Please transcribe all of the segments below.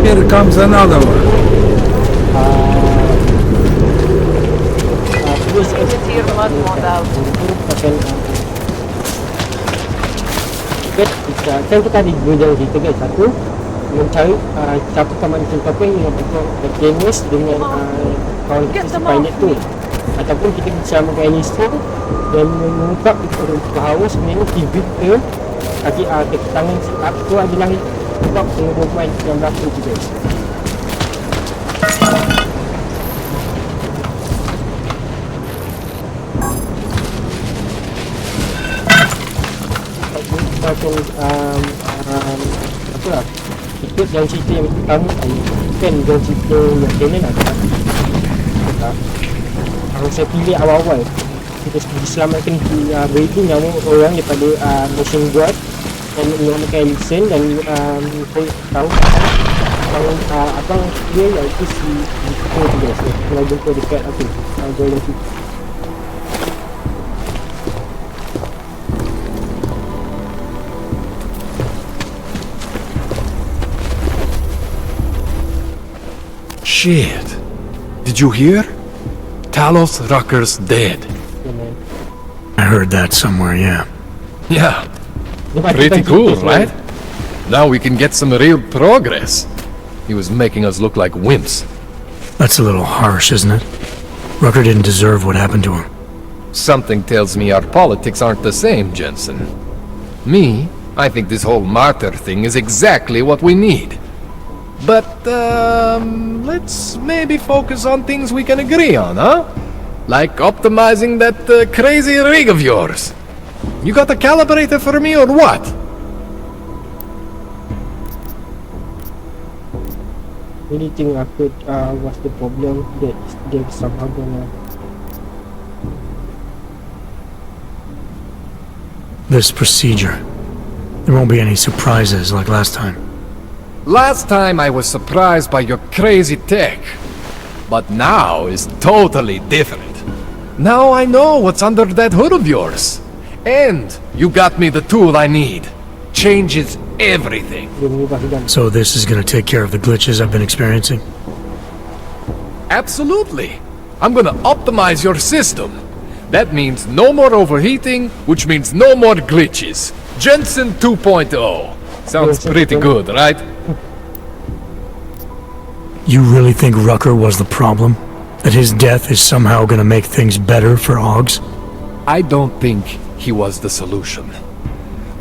Here comes another one. Terus here mas modal. Kan kita di bidang gitu guys, satu mencari satu teman kita pun yang berjenis dengan kawan kita pilot tu, ataupun kita bisa menginstal dan mengungkap bahawa sebenarnya TV ke kaki tangan up tu adalah sebab movement yang berlaku tu guys. Apa lah, ikut dalam cerita yang pertama kan dalam cerita yang Canon kalau saya pilih awal-awal kita diselamatkan breathing nyawa orang daripada mesin buat dan menggunakan lesen dan tahu abang dia iaitu si Victor tu guys, kalau jumpa dekat apa golden tu. Shit. Did you hear? Talos Rucker's dead. I heard that somewhere, yeah. Yeah. Pretty cool, right? Now we can get some real progress. He was making us look like wimps. That's a little harsh, isn't it? Rucker didn't deserve what happened to him. Something tells me our politics aren't the same, Jensen. Me, I think this whole martyr thing is exactly what we need. But, let's maybe focus on things we can agree on, huh? Like optimizing that crazy rig of yours. You got a calibrator for me or what? Really think what's the problem that they're somehow gonna... This procedure. There won't be any surprises like last time. Last time I was surprised by your crazy tech. But now is totally different. Now I know what's under that hood of yours. And you got me the tool I need. Changes everything. So this is gonna take care of the glitches I've been experiencing? Absolutely. I'm gonna optimize your system. That means no more overheating, which means no more glitches. Jensen 2.0. Sounds pretty good, right? You really think Rucker was the problem? That his death is somehow gonna make things better for Augs? I don't think he was the solution.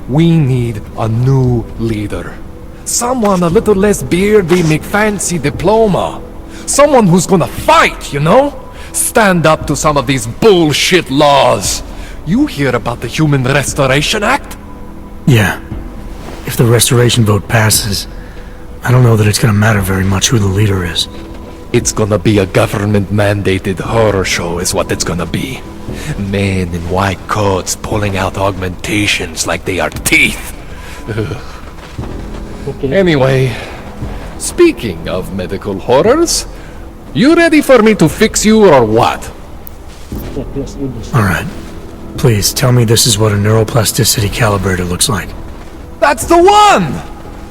We need a new leader. Someone a little less beardy McFancy diploma. Someone who's gonna fight, you know? Stand up to some of these bullshit laws. You hear about the Human Restoration Act? Yeah. If the restoration vote passes, I don't know that it's gonna matter very much who the leader is. It's gonna be a government-mandated horror show is what it's gonna be. Men in white coats pulling out augmentations like they are teeth. Okay. Anyway, speaking of medical horrors, you ready for me to fix you or what? Yeah, let's do this. Alright. Please, tell me this is what a neuroplasticity calibrator looks like. That's the one!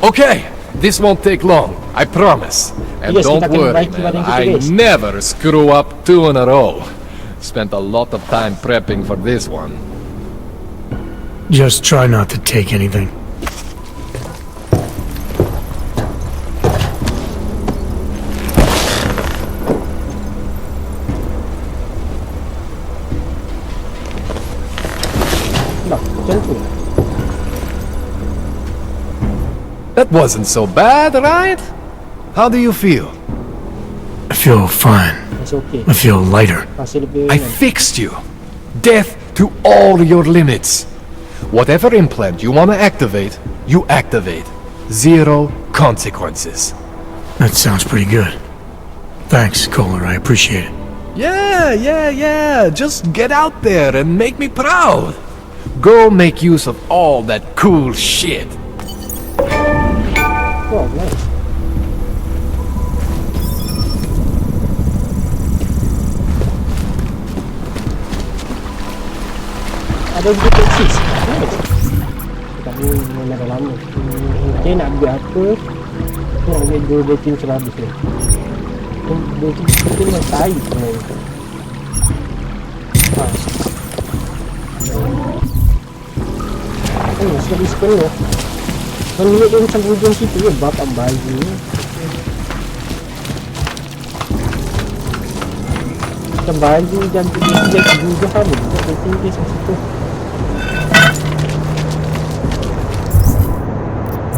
Okay, this won't take long, I promise. And Yes, don't kita akan worry, bantu man, badan kita, I guys. never screw up 2 in a row. Spent a lot of time prepping for this one. Just try not to take anything. Nah, macam tu. That wasn't so bad, right? How do you feel? I feel fine. It's okay. I feel lighter. Masih lebih I ringan. fixed you. Death to all your limits. Whatever implant you want to activate, you activate. 0 consequences. That sounds pretty good. Thanks, Kohler. I appreciate it. Yeah. Just get out there and make me proud. Go make use of all that cool shit. Oh, nice. Ada good exist. Nice. Kita ni memang dah lama. Dia nak ambil apa? Dia nak ambil dua batin serabis ni. Dua batin yang tahi sebenarnya. Sudah sepenuh. Menurut dia macam hujung situ ke bapak bayi ni. Macam bayi dan dia juga sama. Dia tinggi sampai situ.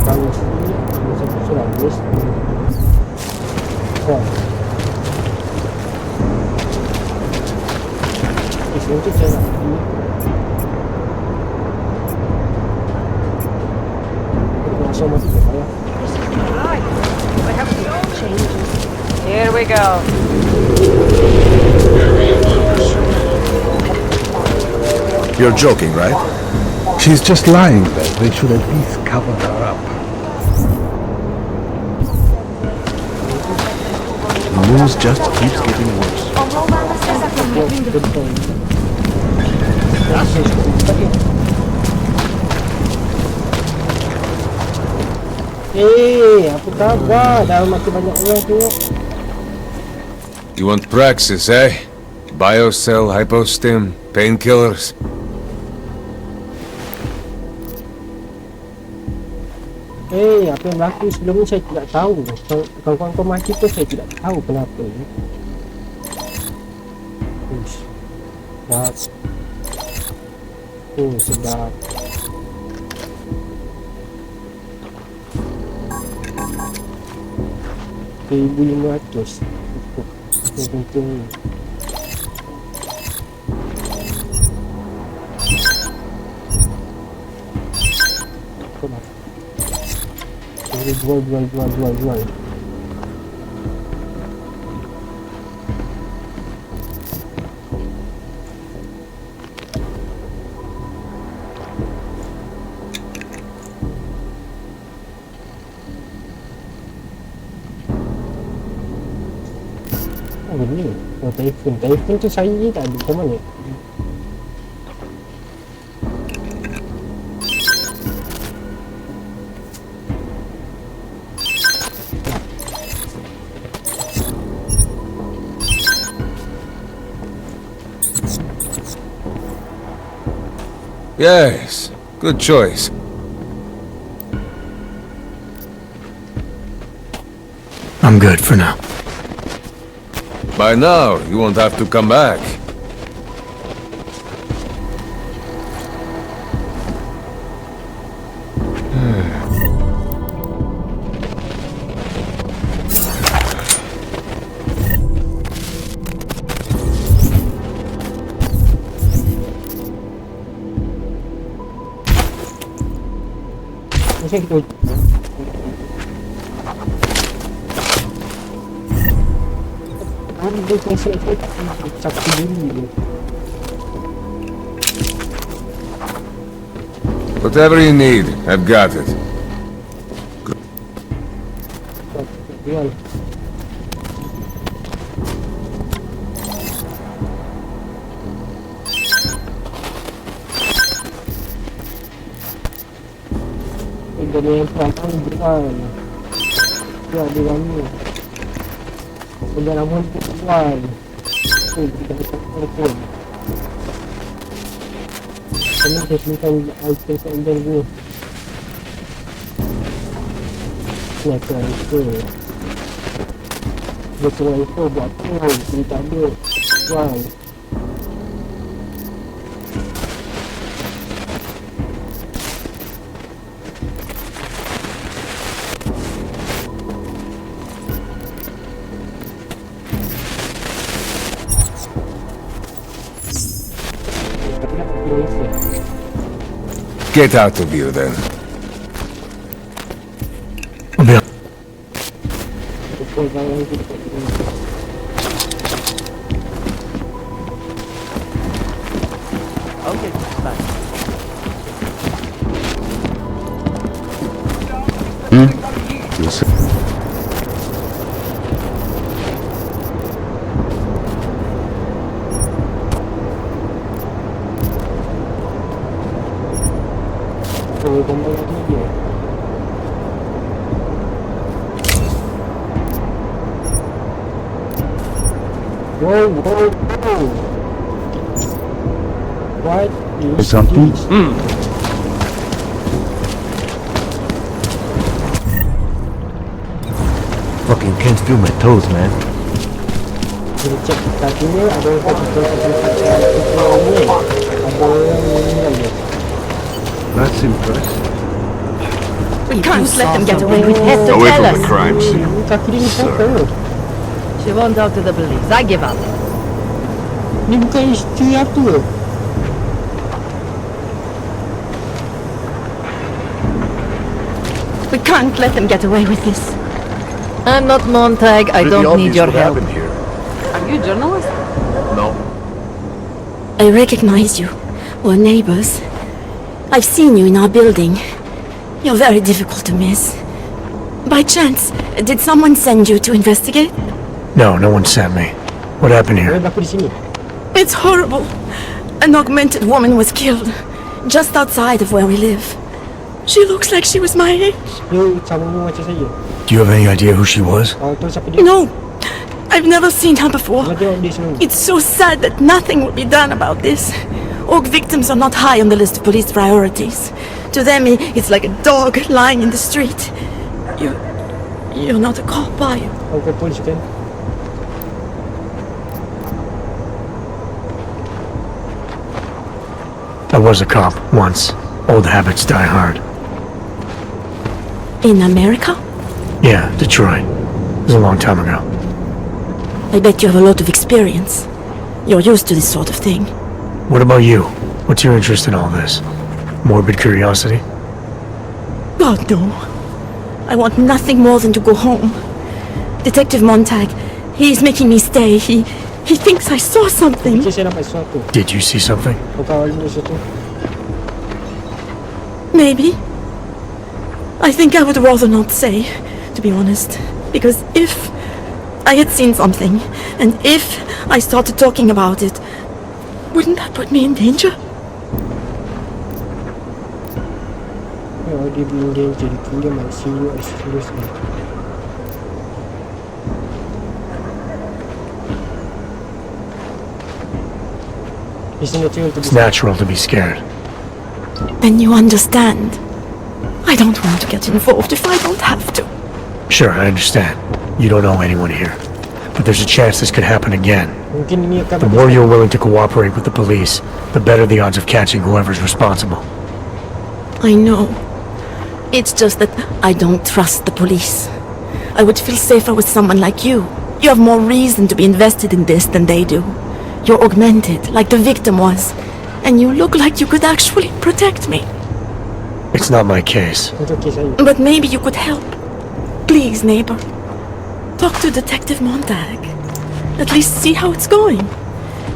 Kalau sini ada satu serabis. Mungkin saya nak pergi. Langsung mati ke saya. Here we go. You're joking, right? She's just lying there. They should at least cover her up. The news just keeps getting worse. Apa khabar? Dah makin banyak orang tengok. You want praxis, eh? Biocell, hypostim, painkillers. Apa yang berlaku sebelum ni saya tidak tahu. Kawan-kawan kau mati pun saya tidak tahu kenapa. Sedap. Sedap. $1,500 cukup. Tentu ni. Jual. Ni. Telefon tu saya tak ada ke mana? Yes, good choice. I'm good for now. By now, you won't have to come back. Macam kita dia kasi saya tak sakit diri dia. Whatever you need, I've got it. Jual. Dari yang pertama jual di mana? Sudah lama jual. Kita telefon. Kami simpan item sender ni. Sniper itu. Betul itu buat apa? Kita ada jual. Get out of here, then. I'll be up. Okay, fine. Listen. Whoa, whoa, whoa. What is Something? this? Fucking can't feel my toes, man. Kita cek kakinya ada tempat yang ni. Ada yang meninggal ni. That's impressive. We can't let them get away with this. So Away tell from the us. crime scene. Ini kaki dia ni potong. She won't talk to the police. I give up. Ni bukan isteri aku ke? We can't let them get away with this. I'm not Montag. I Pretty don't obvious need your what help. happened here. Are you a journalist? No. I recognize you. We're neighbors. I've seen you in our building. You're very difficult to miss. By chance, did someone send you to investigate? No, no one sent me. What happened here? Aku di sini. It's horrible. An augmented woman was killed, just outside of where we live. She looks like she was my age. Dia sama macam saya. Do you have any idea who she was? Kau tahu siapa dia? No, I've never seen her before. Kau tengok dia semua. It's so sad that nothing will be done about this. Org victims are not high on the list of police priorities. To them, it's like a dog lying in the street. You're not a cop, are you? Kau polis kan? I was a cop once. Old habits die hard. In America? Yeah, Detroit. It was a long time ago. I bet you have a lot of experience. You're used to this sort of thing. What about you? What's your interest in all this? Morbid curiosity? God, no. I want nothing more than to go home. Detective Montag, he's making me stay. He thinks I saw something. Macam saya nampak sesuatu. Did you see something? Kau kawal ni sesuatu. Maybe. I think I would rather not say, to be honest. Because if I had seen something, and if I started talking about it, wouldn't that put me in danger? Oh, dia belum dia jadi dia masih serius ni. It's natural to be scared. Then you understand. I don't want to get involved if I don't have to. Sure, I understand. You don't know anyone here. But there's a chance this could happen again. Mungkin ini akan The more you're willing to cooperate with the police, the better the odds of catching whoever's responsible. I know. It's just that I don't trust the police. I would feel safer with someone like you. You have more reason to be invested in this than they do. You're augmented, like the victim was. And you look like you could actually protect me. It's not my case. untuk kes saya. But maybe you could help. Please, neighbor. Talk to Detective Montag. At least see how it's going.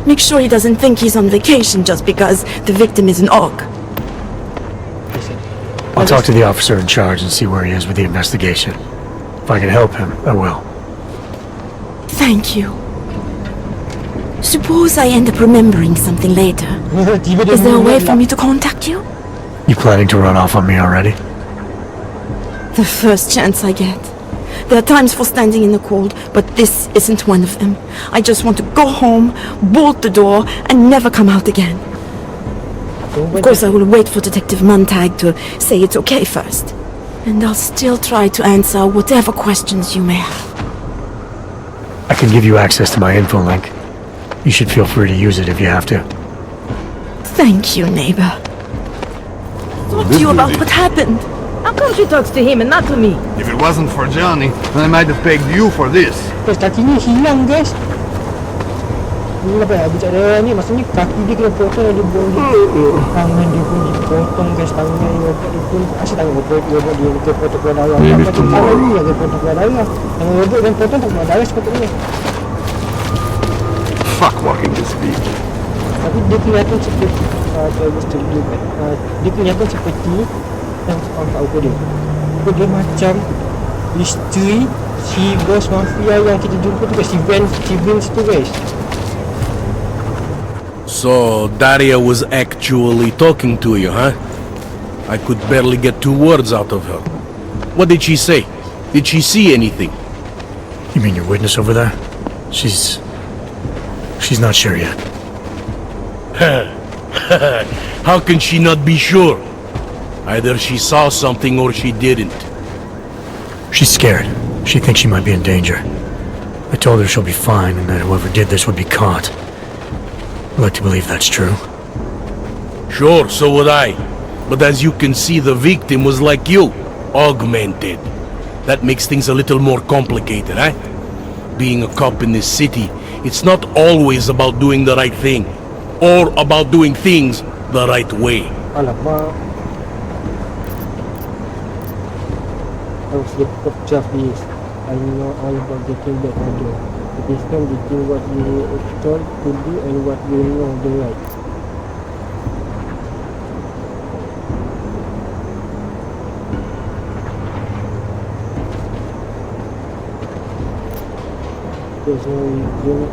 Make sure he doesn't think he's on vacation just because the victim is an AUG. I'll talk to the officer in charge and see where he is with the investigation. If I can help him, I will. Thank you. Suppose I end up remembering something later. Tiba dia Is there a way meninggal for lah. me to contact you? You planning to run off on me already? The first chance I get. There are times for standing in the cold, but this isn't one of them. I just want to go home, bolt the door, and never come out again. Of course, I will wait for Detective Montag to say it's okay first. And I'll still try to answer whatever questions you may have. I can give you access to my info link. You should feel free to use it if you have to. Thank you, neighbor. Talk to you about what happened. How come she talks to him and not to me? If it wasn't for Johnny, I might have pegged you for this. Guys, kakinya hilang guys. Ini apa ya, bicara ni maksudnya kaki dia kena potong, dia buang dia. Tangan dia pun dipotong guys, tangannya robot dia pun asyik tangan robot dia potong keluar darah. Macam tangan ni yang dia potong keluar darah. Tangan robot yang potong tak keluar darah sepatutnya. Fuck walking this beach. Tapi dia kelihatan seperti dia kelihatan seperti yang orang tahu apa dia. Dia macam isteri si bos mafia yang kita jumpa tu guys, si Vince tu guys. So, Daria was actually talking to you, huh? I could barely get 2 words out of her. What did she say? Did she see anything? You mean your witness over there? She's... She's not sure yet. How can she not be sure? Either she saw something or she didn't. She's scared. She thinks she might be in danger. I told her she'll be fine and that whoever did this would be caught. I'd like to believe that's true. Sure, so would I. But as you can see, the victim was like you, augmented. That makes things a little more complicated, eh? Being a cop in this city, it's not always about doing the right thing, or about doing things the right way. Alamak. I was the cop 12 years. I know all about getting back order. The difference between what you were told to do and what you know the right. There's no reason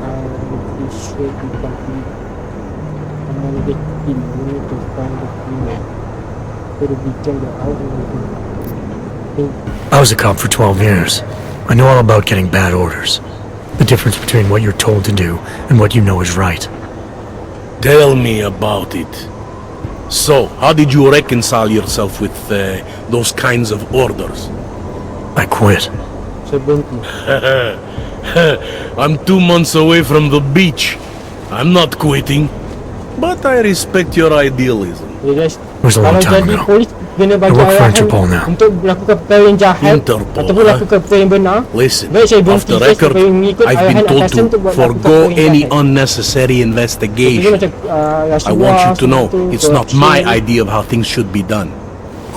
this should be complete. Among the team, we need to find the female. Could it be turned out I was a cop for 12 years. I know all about getting bad orders. The difference between what you're told to do and what you know is right. Tell me about it. So, how did you reconcile yourself with those kinds of orders? I quit. 70. I'm 2 months away from the beach. I'm not quitting. But I respect your idealism. It was a long kalau time jadi ago. polis kena bagi I work for arahan Interpol now. untuk melakukan perkara yang jahat Interpol, ataupun lakukan perkara yang benar. Listen, Baik saya off berhenti the saya record, supaya mengikut I've arahan been told atasan untuk to buat forgo lakukan perkara any yang jahat. unnecessary Jadi investigation. macam I want you to know rasuah, it's not korupsi. my idea of how things should be done.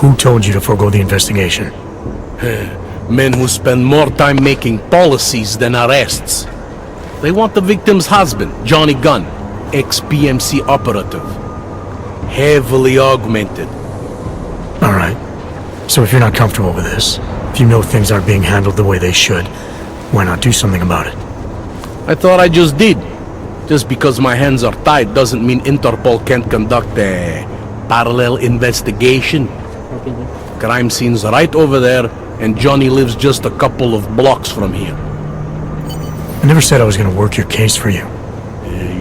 Who told you to forego the investigation? Men who spend more time making policies than arrests. They want the victim's husband, Johnny Gunn, ex-PMC operative. Heavily augmented. Alright. So if you're not comfortable with this, if you know things aren't being handled the way they should, why not do something about it? I thought I just did. Just because my hands are tied doesn't mean Interpol can't conduct a parallel investigation. Okay, then. Crime scene's right over there, and Johnny lives just a couple of blocks from here. I never said I was gonna work your case for you.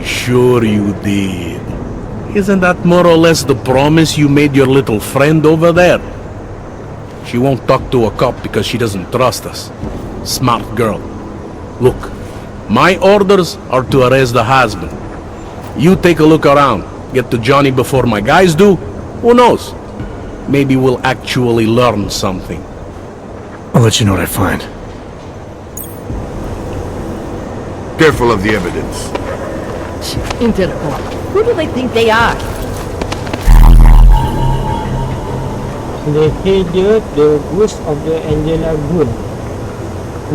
Sure you did. Isn't that more or less the promise you made your little friend over there? She won't talk to a cop because she doesn't trust us. Smart girl. Look, my orders are to arrest the husband. You take a look around. Get to Johnny before my guys do. Who knows? Maybe we'll actually learn something. I'll let you know what I find. Careful of the evidence. Interpol. Who do they think they are? The header, the ghost of the Angela Gunn.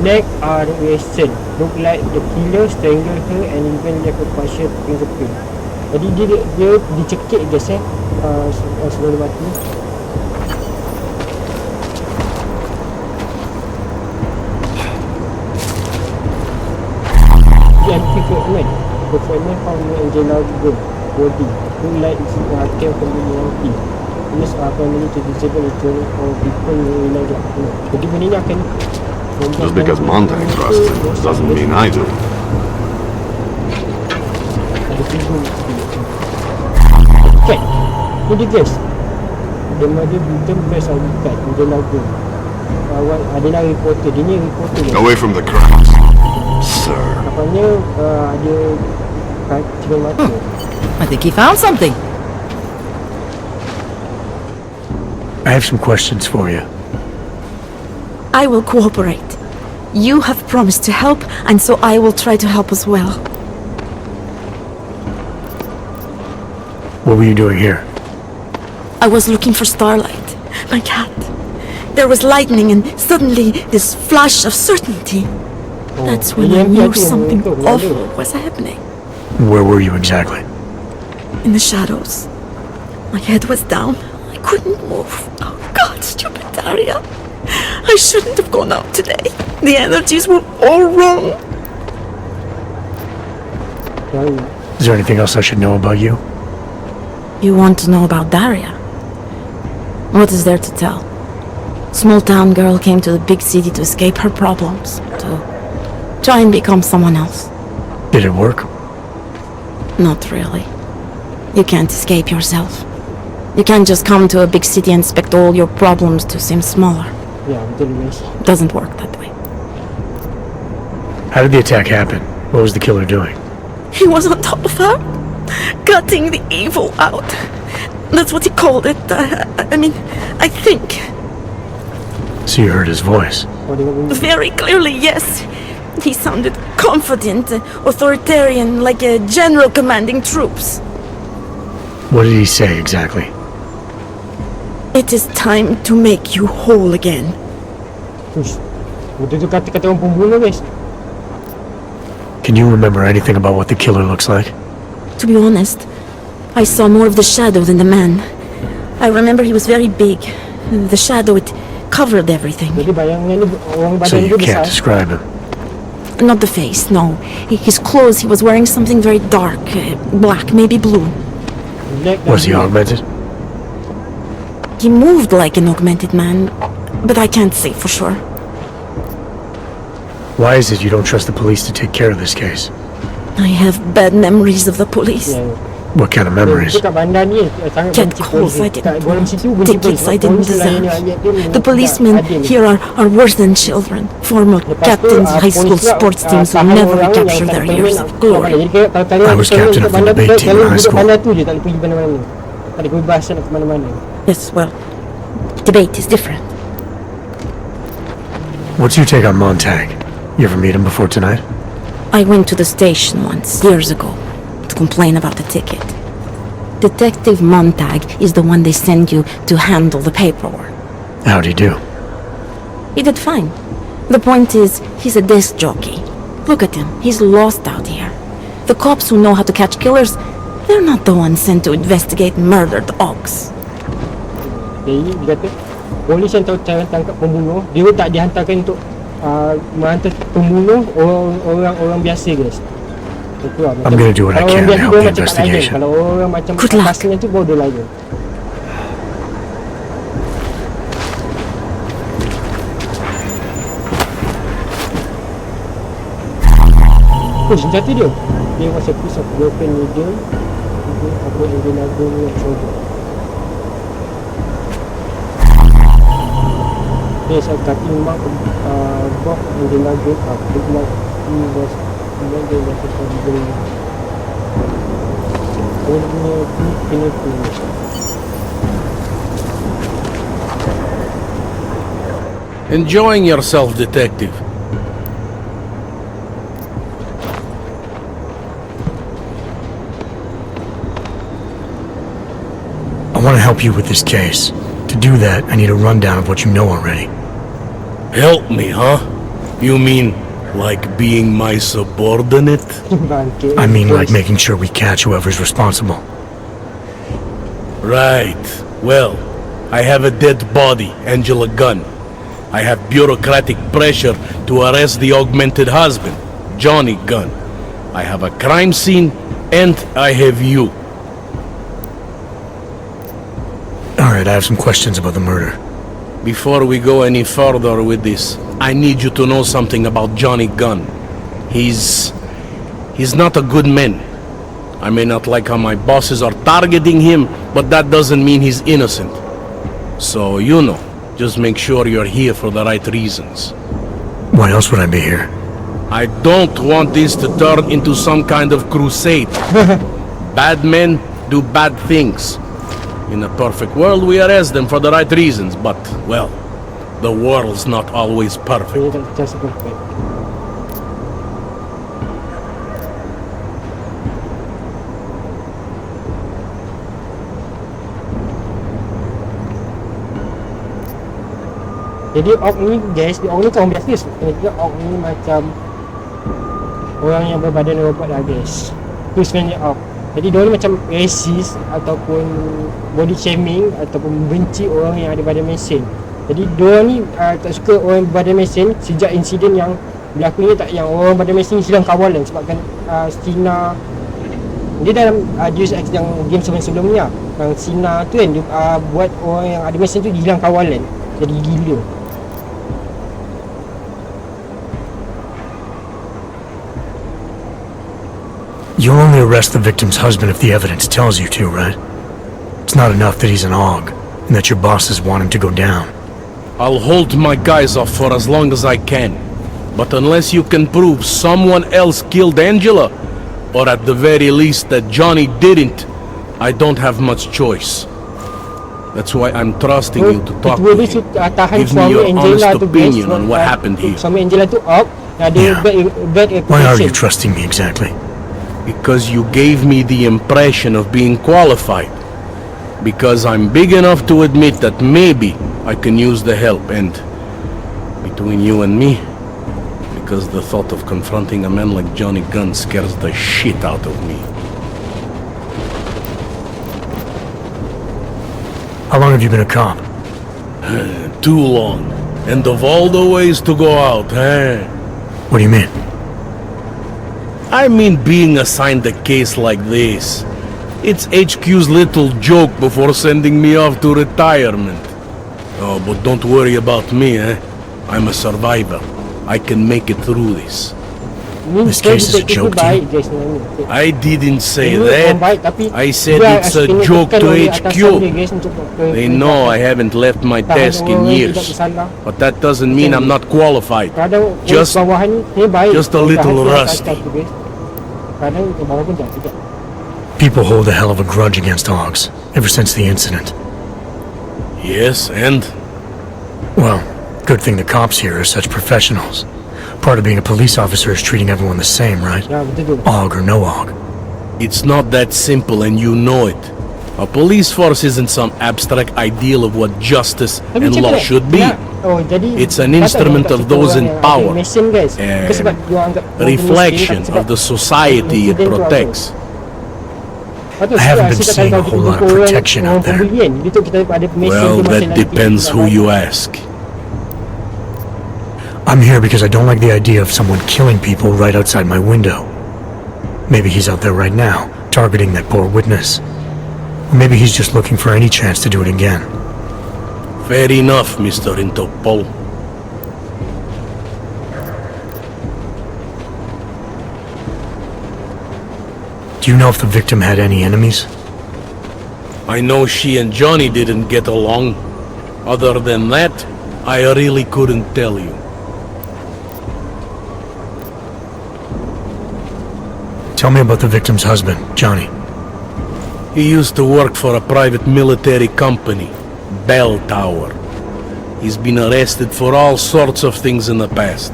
Neck are wasted. Look like the killer strangled her and even left a partial fingerprint. Jadi dia dicekik guys sebelum mati. The anti-fragment. The fragment found near Angela Gunn body. Look like it came from the EMP. Police are primarily to disable electronic or people who realize that. Jadi benda ni akan Just because Montag trusts him doesn't mean I do. ada figur cat. Ni dia guys. The murder victim based on cat. Angela Gunn. Awal adalah reporter. Dia ni reporter ni. Away from the crowds, sir. Nampaknya ada cermin mata. I think he found something. I have some questions for you. I will cooperate. You have promised to help, and so I will try to help as well. What were you doing here? I was looking for Starlight, my cat. There was lightning and suddenly this flash of certainty. That's when I knew something awful was happening. Where were you exactly? In the shadows. My head was down. I couldn't move. Oh God, stupid Daria. I shouldn't have gone out today. The energies were all wrong. Is there anything else I should know about you? You want to know about Daria? What is there to tell? Small town girl came to the big city to escape her problems, to try and become someone else. Did it work? Not really. You can't escape yourself. You can't just come to a big city and expect all your problems to seem smaller. Ya, betul guys. It doesn't work that way. How did the attack happen? What was the killer doing? He was on top of her, cutting the evil out. That's what he called it. I mean, I think. So you heard his voice. Kau dengar bunyi. Very clearly, yes. He sounded confident, authoritarian, like a general commanding troops. What did he say exactly? It is time to make you whole again. Ush. Betul-betul kata-kata orang pembunuh guys. Can you remember anything about what the killer looks like? To be honest, I saw more of the shadow than the man. I remember he was very big. The shadow, it covered everything. Jadi bayangan ni orang So badan you dia can't besar. describe him. Not the face, no. His clothes, he was wearing something very dark, black, maybe blue. Black dan Was he blue. augmented? He moved like an augmented man, but I can't say for sure. Why is it you don't trust the police to take care of this case? I have bad memories of the police. Ya, ya. What kind of memories? Dia kat bandar ni sangat Get benci calls polis. I didn't Kat dalam want. situ benci polis. Tickets I Sebab didn't polis layan deserve. rakyat dia memang The policemen tak adil. here are worse than children. Former Lepas tu, captains, high school polis pula, sports teams who tahan never orang recapture yang their tak years permen of nak glory. keluar. Jadi kalau kalian I was kalau captain kat of the bandar tu, debate team in kalian high duduk school. bandar tu je, tak boleh pergi mana-mana. Tak ada kebebasan nak ke mana-mana. Yes, well, debate is different. What's your take on Montag? You ever meet him before tonight? I went to the station once, years ago, to complain about the ticket. Detective Montag is the one they send you to handle the paperwork. How'd he do? He did fine. The point is, he's a desk jockey. Look at him, he's lost out here. The cops who know how to catch killers, they're not the ones sent to investigate murdered ox. Jadi dia kata polis yang tahu cara tangkap pembunuh, dia pun tak dihantarkan untuk menghantar pembunuh orang biasa guys. Itu lah. I'm gonna do what I Kalau can orang to biasa help dia the macam tak layan. investigation. Kalau orang macam Good luck. atasnya tu baru dia layan. Oh, senjata dia. Dia was a piece of broken needle. Apa yang dia lagu ni nak coba. There's a cutting mark box in the nugget big mark he was the possible punya Enjoying yourself, detective. I want to help you with this case. To do that, I need a rundown of what you know already. Help me, huh? You mean like being my subordinate? bangkit. I mean, like making sure we catch whoever's responsible. Right. Well, I have a dead body, Angela Gunn. I have bureaucratic pressure to arrest the augmented husband, Johnny Gunn. I have a crime scene, and I have you. Alright, I have some questions about the murder. Before we go any further with this, I need you to know something about Johnny Gunn. He's not a good man. I may not like how my bosses are targeting him, but that doesn't mean he's innocent. So, you know, just make sure you're here for the right reasons. Why else would I be here? I don't want this to turn into some kind of crusade. Bad men do bad things. In a perfect world, we arrest them for the right reasons, but, well, the world's not always perfect. Dia tak just perfect. Jadi orc ni guys, orc ni orang biasa sebenarnya. Orc ni macam orang yang berbadan robot lah guys. Itu sebenarnya orc. Jadi dia ni macam racist ataupun body shaming ataupun membenci orang yang ada badan mesin. Jadi dia ni tak suka orang berbadan mesin sejak insiden yang berlaku ni, tak yang orang badan mesin hilang kawalan sebabkan Sina dia dalam Deus Ex yang game sebelum ni lah. Yang Sina tu kan dia buat orang yang ada mesin tu hilang kawalan. Jadi gila. You'll only arrest the victim's husband if the evidence tells you to, right? It's not enough that he's an AUG, and that your bosses want him to go down. I'll hold my guys off for as long as I can. But unless you can prove someone else killed Angela, or at the very least that Johnny didn't, I don't have much choice. That's why I'm trusting you to talk to him. Give me your honest opinion on what happened here. Suami Angela tu AUG, ada Yeah. bad Why are reputation. you trusting me exactly? Because you gave me the impression of being qualified. Because I'm big enough to admit that maybe I can use the help, and between you and me, because the thought of confronting a man like Johnny Gunn scares the shit out of me. How long have you been a cop? Too long. And of all the ways to go out, eh? What do you mean? I mean being assigned a case like this. It's HQ's little joke before sending me off to retirement. Oh, but don't worry about me, eh? I'm a survivor. I can make it through this. This case is a joke to you? I didn't say that. I said it's a joke to HQ. They know I haven't left my desk in years. But that doesn't mean I'm not qualified. Just a little rusty. People hold a hell of a grudge against AUGs, ever since the incident. Yes, and? Well, good thing the cops here are such professionals. Part of being a police officer is treating everyone the same, right? AUG or no AUG. It's not that simple, and you know it. A police force isn't some abstract ideal of what justice and law should be. It's an instrument of those in power, a reflection of the society it protects. I haven't been seeing a whole lot of protection out there. Well, that depends who you ask. I'm here because I don't like the idea of someone killing people right outside my window. Maybe he's out there right now, targeting that poor witness. Or maybe he's just looking for any chance to do it again. Fair enough, Mr. Interpol. Do you know if the victim had any enemies? I know she and Johnny didn't get along. Other than that, I really couldn't tell you. Tell me about the victim's husband, Johnny. He used to work for a private military company, Bell Tower. He's been arrested for all sorts of things in the past.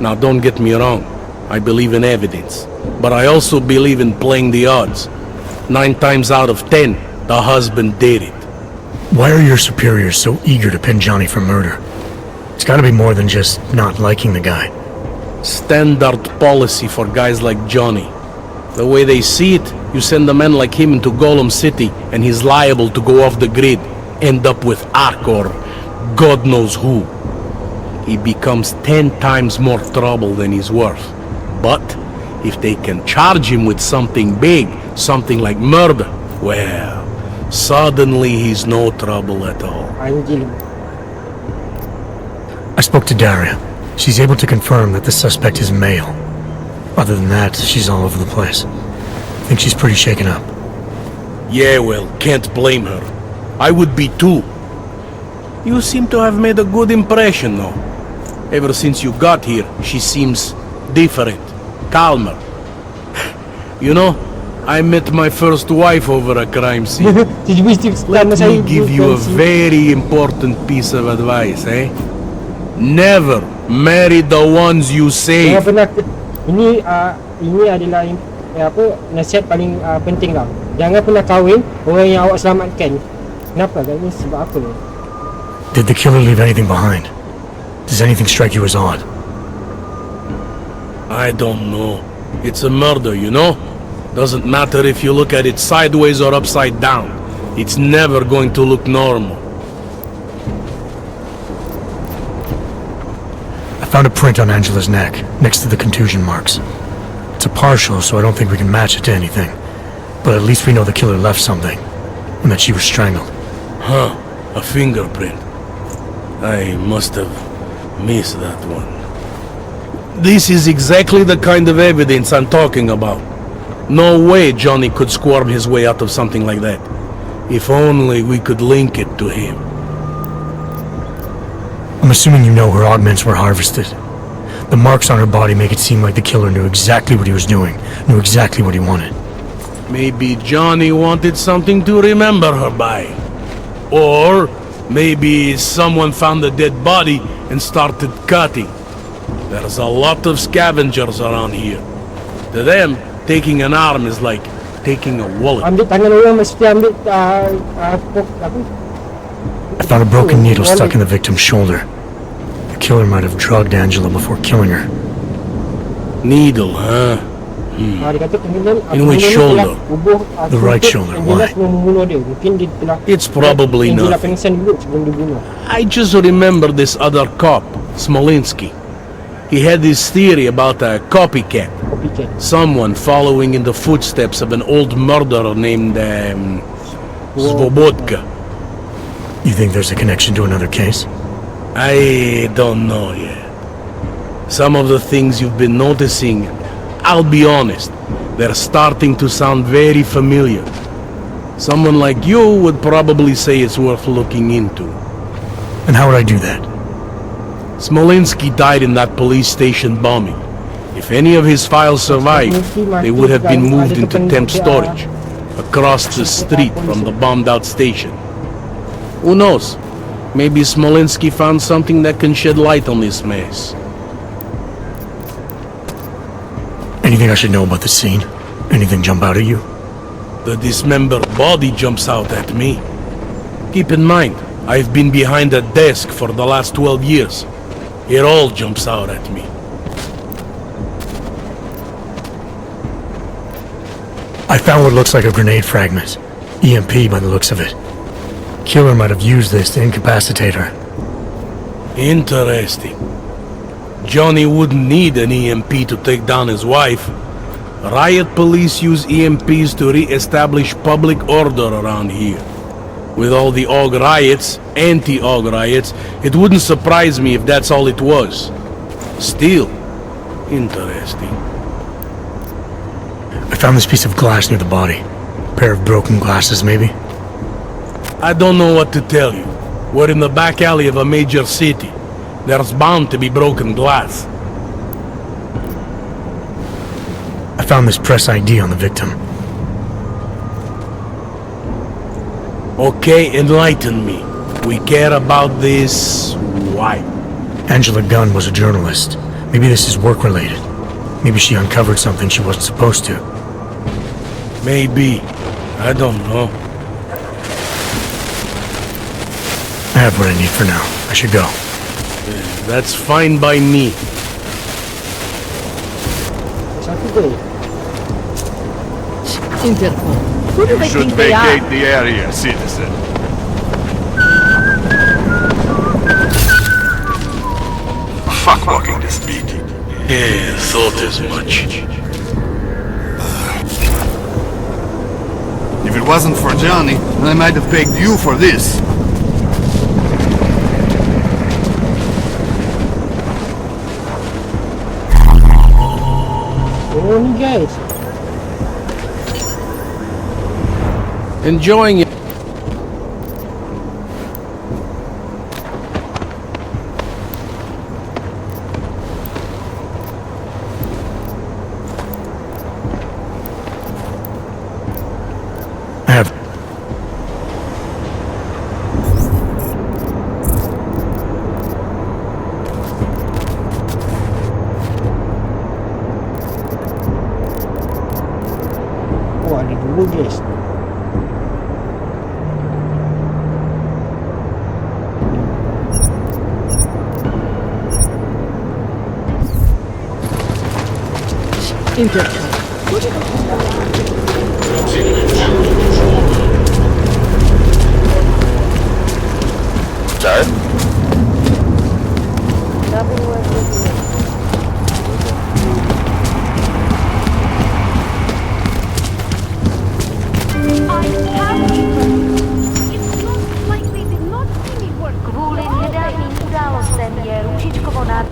Now, don't get me wrong. I believe in evidence. But I also believe in playing the odds. 9 times out of 10, the husband did it. Why are your superiors so eager to pin Johnny for murder? It's gotta be more than just not liking the guy. Standard policy for guys like Johnny. The way they see it, you send a man like him into Golem City and he's liable to go off the grid, end up with Ark or God knows who. He becomes 10 times more trouble than he's worth. But if they can charge him with something big, something like murder, well, suddenly he's no trouble at all. I spoke to Daria. She's able to confirm that the suspect is male. Other than that, she's all over the place. I think she's pretty shaken up. Yeah, well, can't blame her. I would be too. You seem to have made a good impression, though. Ever since you got here, she seems different, calmer. You know, I met my first wife over a crime scene. Let me give you a very important piece of advice, eh? Never marry the ones you save. Ini adalah nasihat paling penting lah. Jangan pernah kahwin orang yang awak selamatkan. Kenapa? Ini sebab apa? Did the killer leave anything behind? Does anything strike you as odd? I don't know. It's a murder, you know? Doesn't matter if you look at it sideways or upside down. It's never going to look normal. I found a print on Angela's neck, next to the contusion marks. It's a partial, so I don't think we can match it to anything. But at least we know the killer left something, and that she was strangled. Huh, a fingerprint. I must have missed that one. This is exactly the kind of evidence I'm talking about. No way Johnny could squirm his way out of something like that. If only we could link it to him. I'm assuming you know her augments were harvested. The marks on her body make it seem like the killer knew exactly what he was doing, knew exactly what he wanted. Maybe Johnny wanted something to remember her by. Or maybe someone found a dead body and started cutting. There's a lot of scavengers around here. To them, taking an arm is like taking a wallet. Ambil tangan orang mesti ambil apa? I found a broken needle stuck in the victim's shoulder. The killer might have drugged Angela before killing her. Needle, huh? Dia kata kemudian In which shoulder? The right shoulder, why? Membunuh dia. Mungkin dia telah It's probably Angela not. pengsan dulu sebelum dibunuh. I just remember this other cop, Smolinski. He had this theory about a copycat. Copycat. Someone following in the footsteps of an old murderer named Svobodka. You think there's a connection to another case? I don't know yet. Some of the things you've been noticing, I'll be honest, they're starting to sound very familiar. Someone like you would probably say it's worth looking into. And how would I do that? Smolinski died in that police station bombing. If any of his files survived, they would have been moved into temp storage, across the street from the bombed-out station. Who knows? Maybe Smolinski found something that can shed light on this mess. Anything I should know about the scene? Anything jump out at you? The dismembered body jumps out at me. Keep in mind, I've been behind a desk for the last 12 years. It all jumps out at me. I found what looks like a grenade fragment. EMP by the looks of it. Killer might have used this to incapacitate her. Interesting. Johnny wouldn't need an EMP to take down his wife. Riot police use EMPs to re-establish public order around here. With all the AUG riots, anti-AUG riots, it wouldn't surprise me if that's all it was. Still, interesting. I found this piece of glass near the body. A pair of broken glasses, maybe? I don't know what to tell you. We're in the back alley of a major city. There's bound to be broken glass. I found this press ID on the victim. Okay, enlighten me. We care about this... why? Angela Gunn was a journalist. Maybe this is work-related. Maybe she uncovered something she wasn't supposed to. Maybe. I don't know. I have what I need for now. I should go. That's fine by me. Satu ke? Interpol. Who do they Should think they are? vacate the area, citizen. Fuck walking this beat. Yeah, thought as much. If it wasn't for Johnny, then I might have pegged you for this. Oh ni guys. Enjoying it. I have... Oh ada dua guys. Interpol. Sir? Kvůli nedávným událostem je Růžičkovo nad...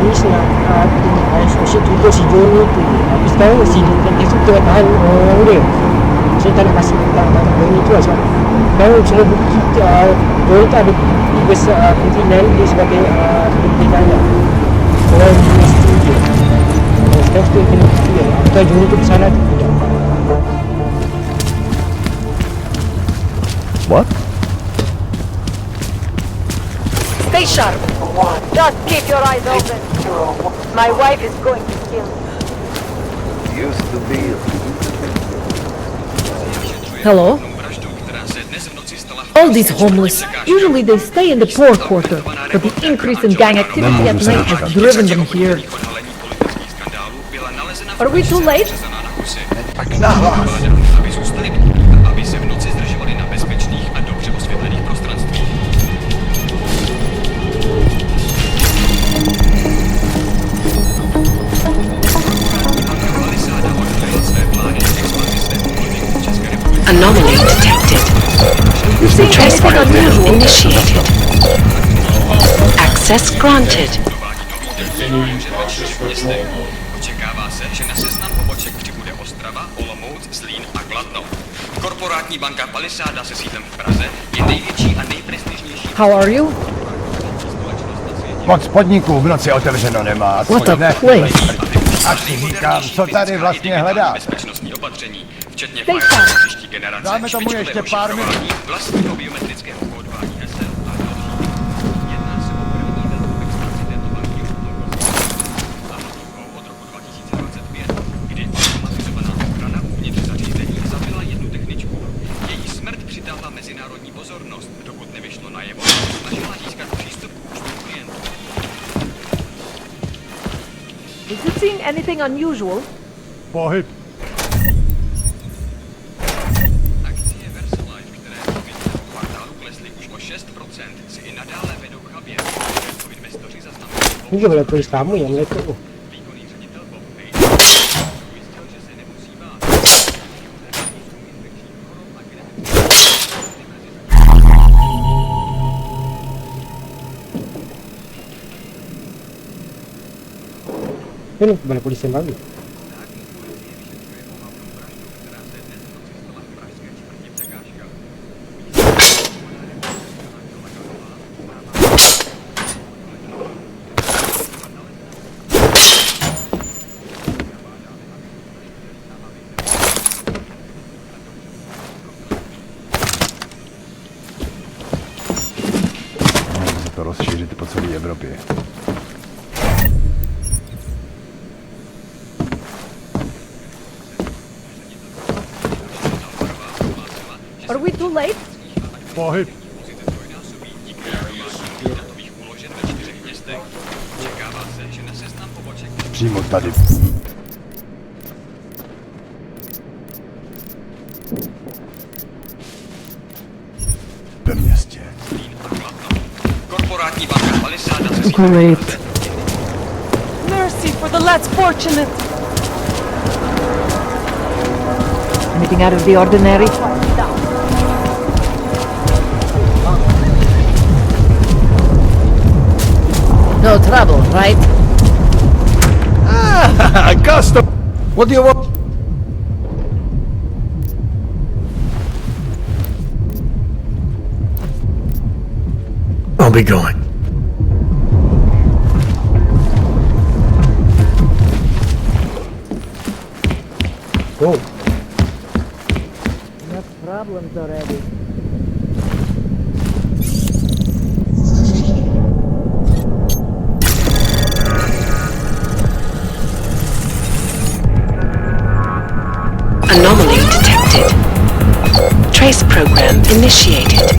Dennis nak asyik tuntut si Johnny tu. Tapi sekarang si Dennis tu tengah tahan orang dia. Saya tak nak kasih tentang Johnny tu lah sebab sekarang semua bukti Johnny tu ada besar kemungkinan dia sebagai pimpinan lah. Orang universiti je. Sekarang kita kena bukti lah. Apakah Johnny tu bersalah tu tidak. What? Stay sharp. Just keep your eyes open. My wife is going to kill me. Used to be. Hello? All these homeless, usually they stay in the poor quarter, but the increase in gang activity at night has driven them here. Are we too late? Anomaly detected. Trace program initiated. Access granted. Očekává se, že na seznam poboček přibude Ostrava, Olomouc, Zlín a Kladno. Korporátní banka Palisáda se sídlem v Praze je největší a nejprestižnější. How are you? Moc podniků v noci otevřeno nemá. What a place. Až si říkám, co tady vlastně hledá. Bezpečnostní opatření, včetně Stay firewall sharp. příští generace, Dáme tomu ještě špičkového pár minut. šifrování, vlastního biometrického kódování SL a další. Jedná se o první velkou expanzi této banky od roku 2025, kdy automatizovaná ochrana uvnitř zařízení zabila jednu techničku. Její smrt přitáhla mezinárodní pozornost, dokud nevyšlo najevo, snažila získat přístup k účtům klientů. Is it seeing anything unusual? Pohyb. Akcie Versalife, které v minulém kvartálu klesly už o 6%, si i nadále vedou chabě. Investoři zaznamenali Můžeme to jít kamu yang letak. výkonný ředitel Bob Page ujistil, že se nemusí bát. Ini kembali polisi yang baru. Můžeme to rozšířit po celé Evropě. Are we too late? Pohyb. Přímo tady. Ve městě. Korporátní banka Palisáda se Great. Mercy for the less fortunate. Anything out of the ordinary? No trouble, right? Ah, custom. What do you want? I'll be going. Go. Enough problems already. Anomaly detected. Trace program initiated.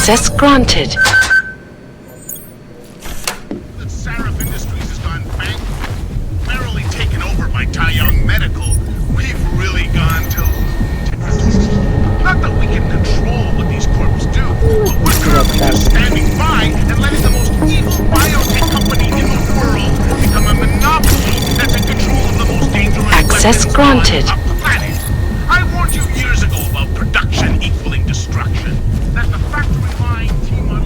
Access granted. Sarif Industries has gone bankrupt. Merrily taken over by Taeyong Medical. We've really gone to... Not that we can control what these corps do, but we're currently just standing by and letting the most evil biotech company in the world become a monopoly that's in control of the most dangerous Access weapons granted. on the planet. I warned you years ago about production equaling destruction. That the factory line T-model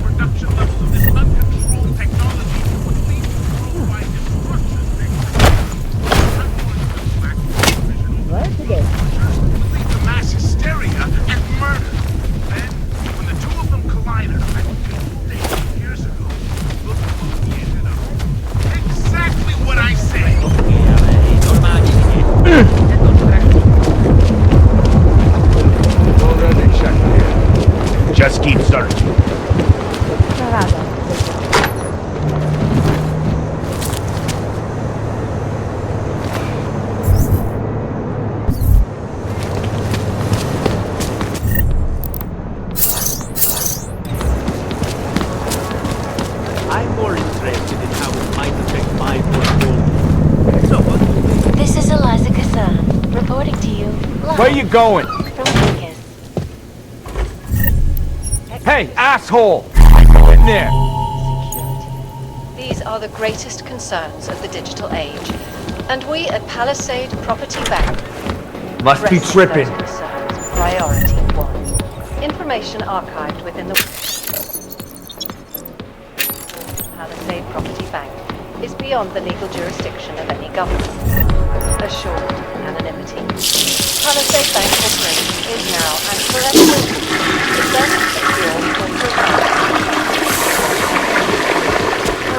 production level of this uncontrolled technology would lead to worldwide destruction. Would lead to mass hysteria and murder. Then, when the two of them collided, I think years ago, look what we ended up. Exactly what I said. Already checked here. Just keep searching. I'm more interested in how it might affect my portfolio. So what? This is Eliza Kassan, reporting to you live Where you going? from Vegas. Hey, asshole! In there! These are the greatest concerns of the digital age, and we at Palisade Property Bank Must be address tripping. those concerns. Priority 1. Information archived within the Palisade Property Bank is beyond the legal jurisdiction of any government. Assured anonymity. Palisade Bank Corporation is now and forever the best secure corporate bank.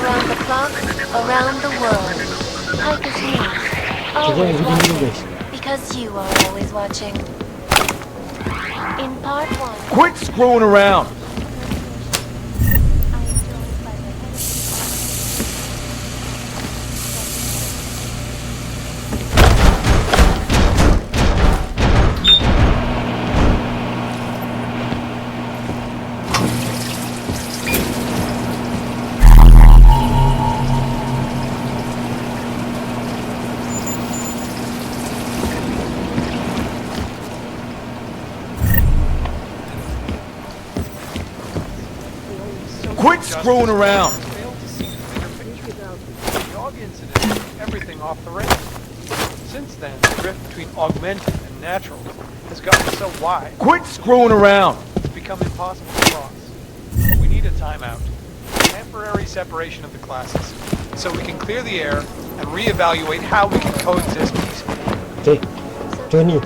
Around the clock, around the world. Like as me. Always watching. Because you are always watching. In part 1. Quit screwing around! Quit screwing around! The dog incident took everything off the rails. Since then, the rift between augmented and natural has gotten so wide. Quit screwing around! It's become impossible to cross. We need a timeout. Temporary separation of the classes. So we can clear the air and reevaluate how we can coexist peacefully. Okay, Johnny.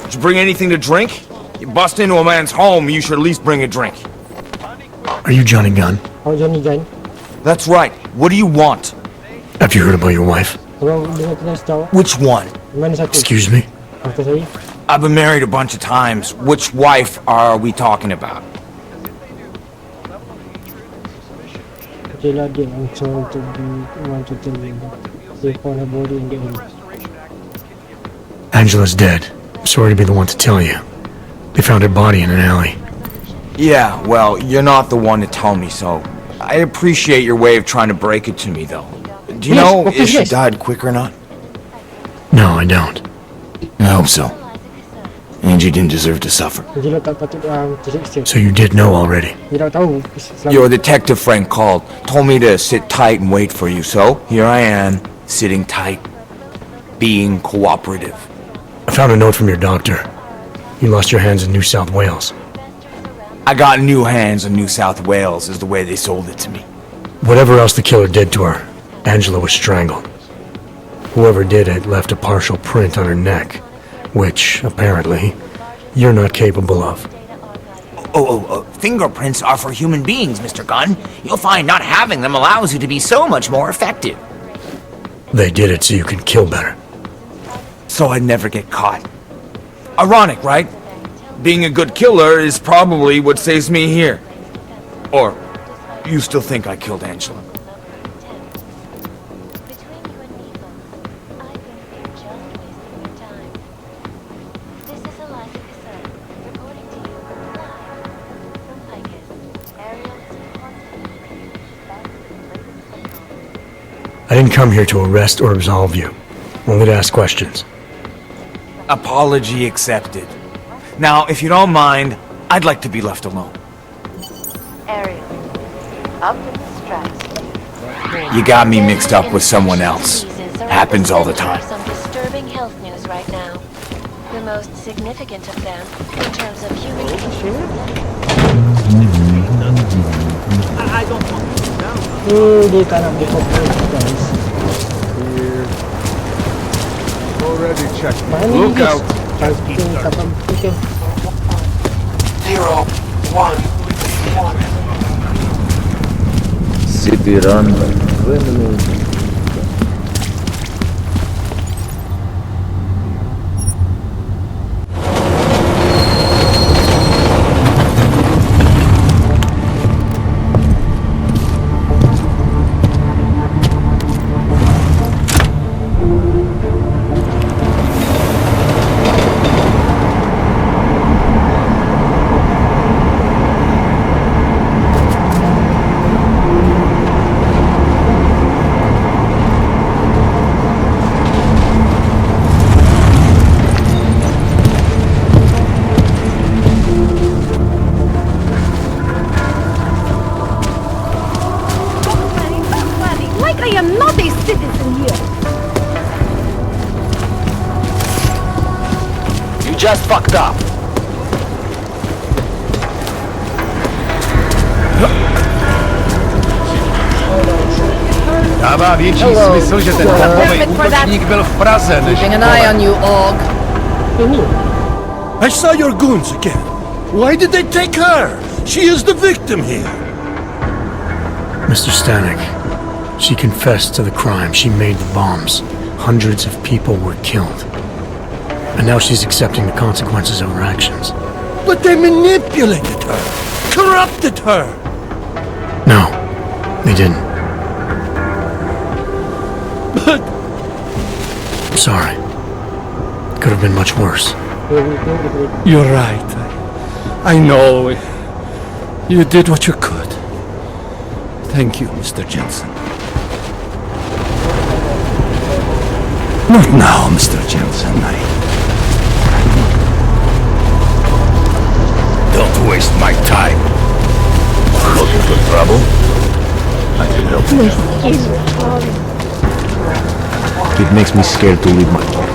Did you bring anything to drink? You bust into a man's home, you should at least bring a drink. Are you Johnny Gunn? Oh, Johnny Gunn. That's right. What do you want? Have you heard about your wife? Which one? Excuse me? I've been married a bunch of times. Which wife are we talking about? Okay, lah, dia want to tell you. They found her body in the home. Angela's dead. Sorry to be the one to tell you. They found her body in an alley. Yeah, well, you're not the one to tell me so. I appreciate your way of trying to break it to me, though. Do you know if she died quick or not? No, I don't. I hope so. Angie didn't deserve to suffer. So you did know already? Your detective friend called, told me to sit tight and wait for you, so here I am, sitting tight, being cooperative. I found a note from your doctor. You lost your hands in New South Wales. I got new hands in New South Wales, is the way they sold it to me. Whatever else the killer did to her, Angela was strangled. Whoever did it left a partial print on her neck, which, apparently, you're not capable of. Fingerprints are for human beings, Mr. Gunn. You'll find not having them allows you to be so much more effective. They did it so you can kill better. So I'd never get caught. Ironic, right? Being a good killer is probably what saves me here. Or, you still think I killed Angela? I didn't come here to arrest or absolve you. Only to ask questions. Apology accepted. Now, if you don't mind, I'd like to be left alone. Ariel, up in the stratosphere. You got me mixed up with someone else. Happens all the time. Some disturbing health news right now. The most significant of them, in terms of human I don't want to know. Dia tak nak berkompres, guys. Already checked. Mana ni, Look guys? out. Transporting kapal kita. 0-1. Собиран. Just fucked up. Dává větší smysl, že ten takovej útočník byl v Praze, než Keeping an eye on you, Og. I saw your goons again. Why did they take her? She is the victim here. Mr. Stanek, she confessed to the crime. She made the bombs. Hundreds of people were killed. And now she's accepting the consequences of her actions. But they manipulated her, corrupted her. No, they didn't. But... I'm sorry. Could have been much worse. You're right. I know. You did what you could. Thank you, Mr. Jensen. Not now, Mr. Jensen. Don't waste my time. Looking for trouble? I can help you. It makes me scared to leave my camp.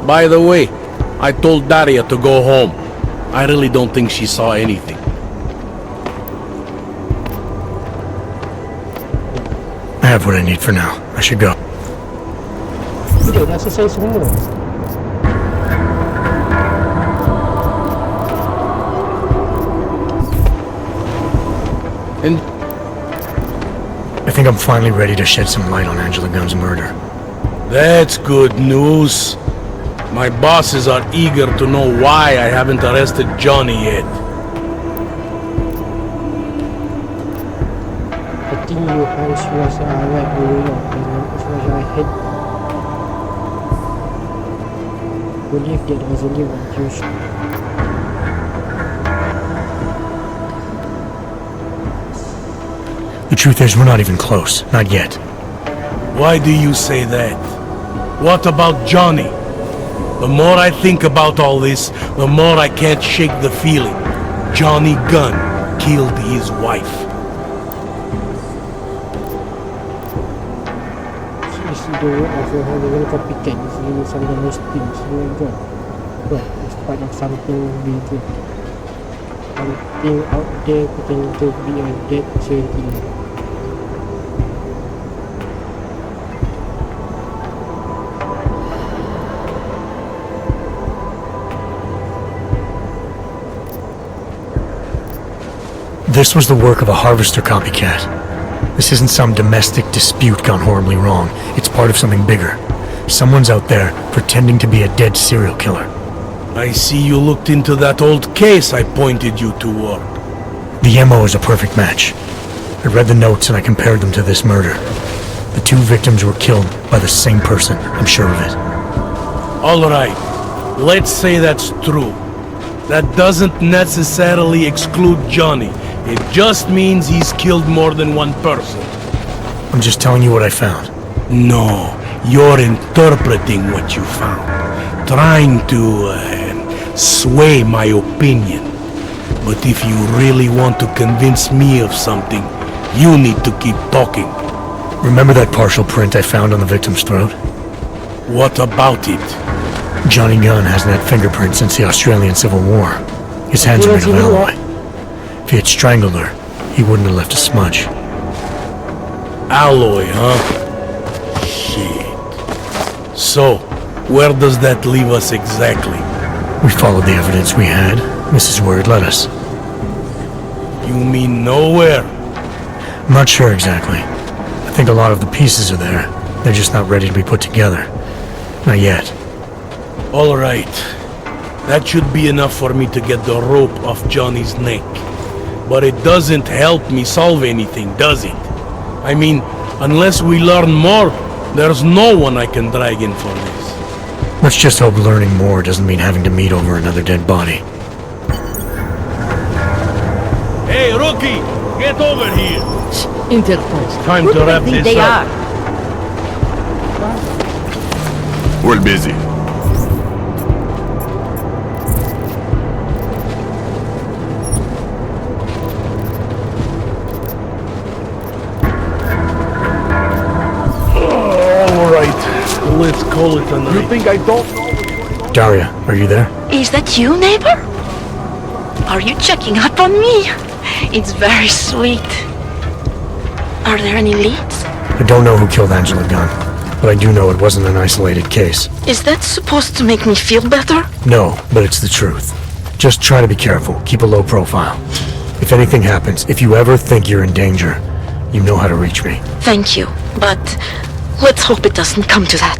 By the way, I told Daria to go home. I really don't think she saw anything. I have what I need for now. I should go. Tidak, dah selesai semua. And I think I'm finally ready to shed some light on Angela Gunn's murder. that's good news. My bosses are eager to know why I haven't arrested Johnny yet. I think you guys was right dulu lah. As much as I hate. Believe that was only one juice. The truth is, we're not even close. Not yet. Why do you say that? What about Johnny? The more I think about all this, the more I can't shake the feeling. Johnny Gunn killed his wife. Is the of having a copycat. Is some of the most things you got. But it's part of something bigger. Something out there pretending to be a dead serial. This was the work of a harvester copycat. This isn't some domestic dispute gone horribly wrong. It's part of something bigger. Someone's out there pretending to be a dead serial killer. I see you looked into that old case I pointed you toward. The MO is a perfect match. I read the notes and I compared them to this murder. The two victims were killed by the same person, I'm sure of it. All right, let's say that's true. That doesn't necessarily exclude Johnny. It just means he's killed more than one person. I'm just telling you what I found. No, you're interpreting what you found. Trying to sway my opinion. But if you really want to convince me of something, you need to keep talking. Remember that partial print I found on the victim's throat? What about it? Johnny Gunn hasn't had fingerprints since the Australian Civil War. His hands are made of alloy. If he had strangled her, he wouldn't have left a smudge. Alloy, huh? Shit. So, where does that leave us exactly? We followed the evidence we had. This is where it led us. You mean nowhere? I'm not sure exactly. I think a lot of the pieces are there. They're just not ready to be put together. Not yet. All right. That should be enough for me to get the rope off Johnny's neck. But it doesn't help me solve anything, does it? I mean, unless we learn more, there's no one I can drag in for this. Let's just hope learning more doesn't mean having to meet over another dead body. Hey, rookie! Get over here! Interpol. It's time to wrap this up. We're busy. Let's call it a night. You think I don't know? Daria, are you there? Is that you, neighbor? Are you checking up on me? It's very sweet. Are there any leads? I don't know who killed Angela Gunn, but I do know it wasn't an isolated case. Is that supposed to make me feel better? No, but it's the truth. Just try to be careful. Keep a low profile. If anything happens, if you ever think you're in danger, you know how to reach me. Thank you, but let's hope it doesn't come to that.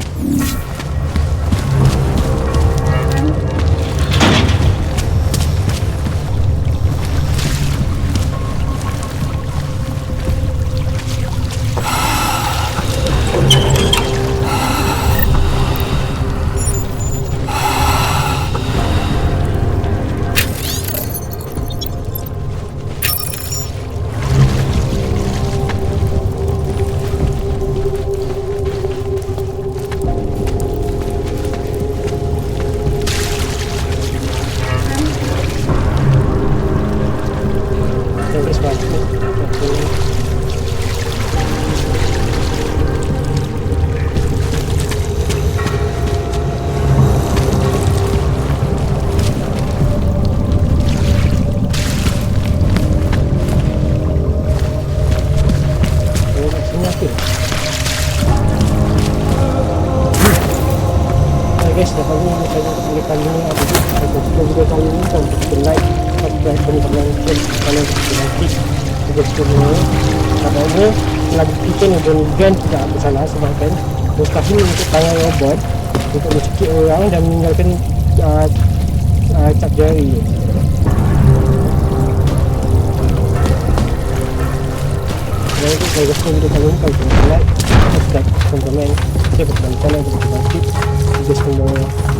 Kan tidak bersalah sebabkan mustahil untuk tangan robot untuk mencekik orang dan meninggalkan cap jari. Dan itu saya rasa kita tanggung kalau like, subscribe, komen, share kepada channel kita juga semua.